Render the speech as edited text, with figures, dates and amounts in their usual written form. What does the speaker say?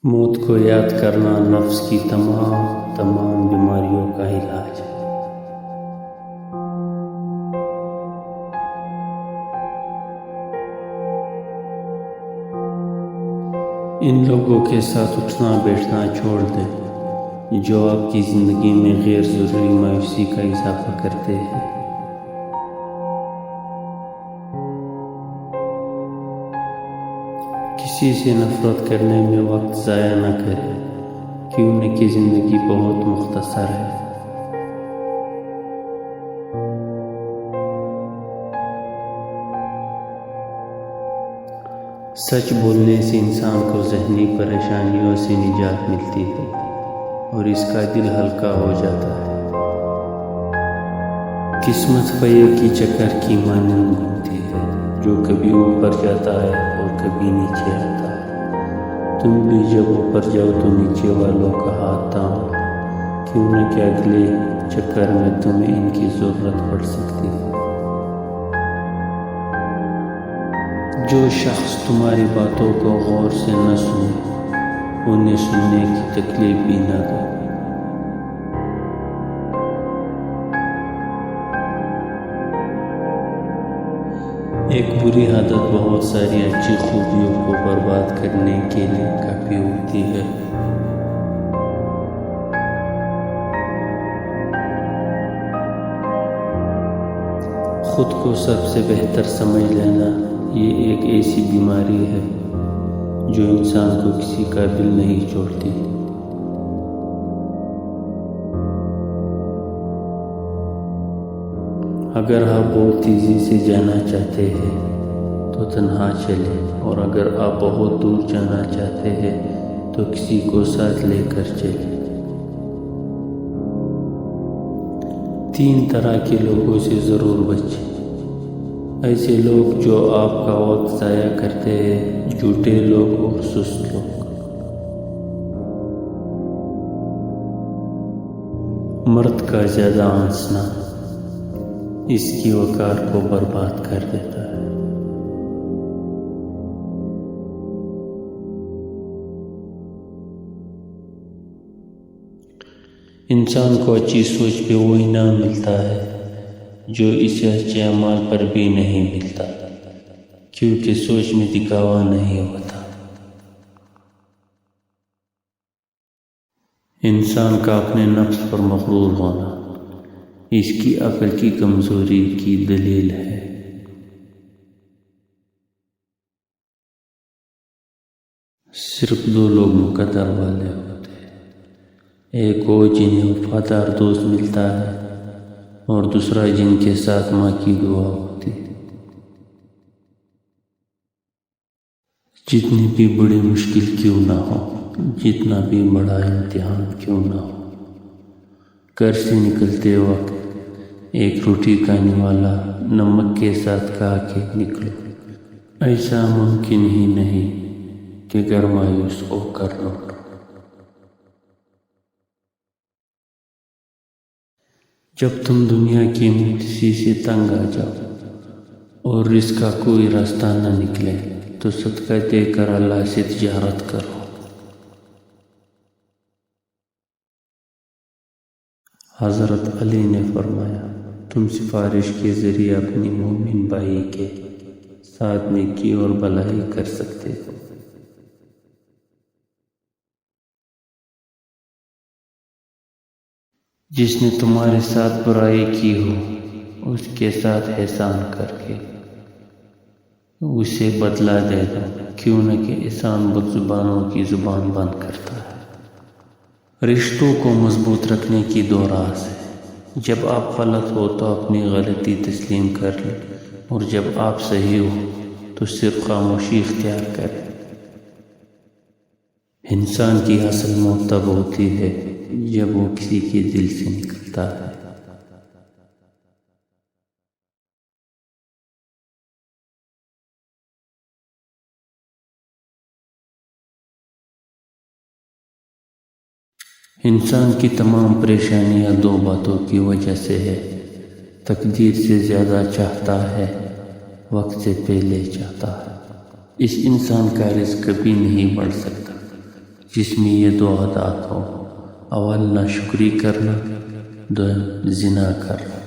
موت کو یاد کرنا نفس کی تمام بیماریوں کا علاج ہے۔ ان لوگوں کے ساتھ اٹھنا بیٹھنا چھوڑ دیں جو آپ کی زندگی میں غیر ضروری مایوسی کا اضافہ کرتے ہیں۔ کسی سے نفرت کرنے میں وقت ضائع نہ کریں کیونکہ زندگی بہت مختصر ہے۔ سچ بولنے سے انسان کو ذہنی پریشانیوں سے نجات ملتی ہے اور اس کا دل ہلکا ہو جاتا ہے۔ قسمت پہیے کی چکر کی مانند گھومتی ہے جو کبھی اوپر جاتا ہے اور کبھی نیچے آتا ہے۔ تم بھی جب اوپر جاؤ تو نیچے والوں کا ہاتھ تھامو کیونکہ اگلے چکر میں تمہیں ان کی ضرورت پڑ سکتی ہے۔ جو شخص تمہاری باتوں کو غور سے نہ سنے انہیں سننے کی تکلیف بھی نہ دو۔ ایک بری عادت بہت ساری اچھی خوبیوں کو برباد کرنے کے لیے کافی ہوتی ہے۔ خود کو سب سے بہتر سمجھ لینا یہ ایک ایسی بیماری ہے جو انسان کو کسی قابل نہیں چھوڑتی۔ اگر آپ بہت تیزی سے جانا چاہتے ہیں تو تنہا چلیں اور اگر آپ بہت دور جانا چاہتے ہیں تو کسی کو ساتھ لے کر چلیں۔ 3 طرح کے لوگوں سے ضرور بچیں۔ ایسے لوگ جو آپ کا وقت ضائع کرتے ہیں، جھوٹے لوگ اور سست لوگ۔ مرد کا زیادہ ہنسنا اس کی وقار کو برباد کر دیتا ہے۔ انسان کو اچھی سوچ پہ وہ انعام ملتا ہے جو اسے اچھے اعمال پر بھی نہیں ملتا کیونکہ سوچ میں دکھاوا نہیں ہوتا۔ انسان کا اپنے نفس پر مغرور ہونا اس کی عقل کی کمزوری کی دلیل ہے۔ صرف 2 لوگ مقدر والے ہوتے ہیں، ایک وہ جنہیں وفادار دوست ملتا ہے اور دوسرا جن کے ساتھ ماں کی دعا ہوتی ہے۔ جتنی بھی بڑی مشکل کیوں نہ ہو، جتنا بھی بڑا امتحان کیوں نہ ہو، گھر سے نکلتے وقت ایک روٹی کھانے والا نمک کے ساتھ کھا کے نکلو۔ ایسا ممکن ہی نہیں کہ گھر مایوس ہو کر لوٹو۔ جب تم دنیا کی موسیقی سے تنگ آ جاؤ اور رزق کا کوئی راستہ نہ نکلے تو صدقہ دے کر اللہ سے تجارت کرو۔ حضرت علی نے فرمایا، تم سفارش کے ذریعے اپنی مومن بھائی کے ساتھ نیکی اور بھلائی کر سکتے ہو۔ جس نے تمہارے ساتھ برائی کی ہو اس کے ساتھ احسان کر کے اسے بدلہ دے دو کیونکہ احسان بد زبانوں کی زبان بند کرتا ہے۔ رشتوں کو مضبوط رکھنے کی 2 راز ہے۔ جب آپ غلط ہو تو اپنی غلطی تسلیم کر لیں اور جب آپ صحیح ہو تو صرف خاموشی اختیار کریں۔ انسان کی اصل موت تب ہوتی ہے جب وہ کسی کے دل سے نکلتا ہے۔ انسان کی تمام پریشانیاں 2 باتوں کی وجہ سے ہے، تقدیر سے زیادہ چاہتا ہے، وقت سے پہلے چاہتا ہے۔ اس انسان کا رزق کبھی نہیں بڑھ سکتا جس میں یہ دو عادات ہوں: اول ناشکری کرنا، دوم زنا کرنا۔